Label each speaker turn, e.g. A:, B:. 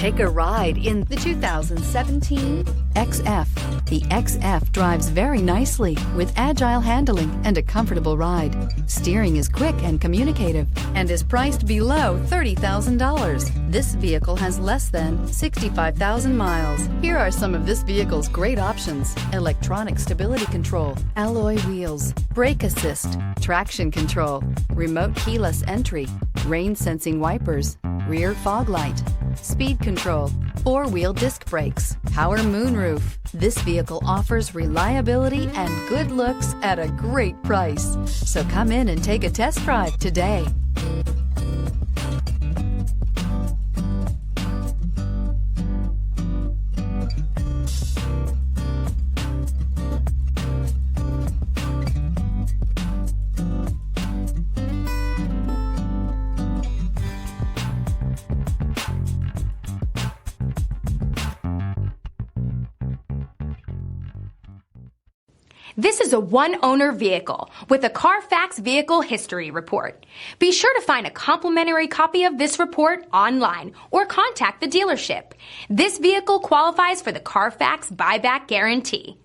A: Take a ride in the 2017 XF. The XF drives very nicely with agile handling and a comfortable ride. Steering is quick and communicative and is priced below $30,000. This vehicle has less than 65,000 miles. Here are some of this vehicle's great options: electronic stability control, alloy wheels, brake assist, traction control, remote keyless entry, rain sensing wipers, rear fog light, speed control, four-wheel disc brakes, power moonroof. This vehicle offers reliability and good looks at a great price. So come in and take a test drive today.
B: This is a one-owner vehicle with a Carfax Vehicle History Report. Be sure to find a complimentary copy of this report online or contact the dealership. This vehicle qualifies for the Carfax Buyback Guarantee.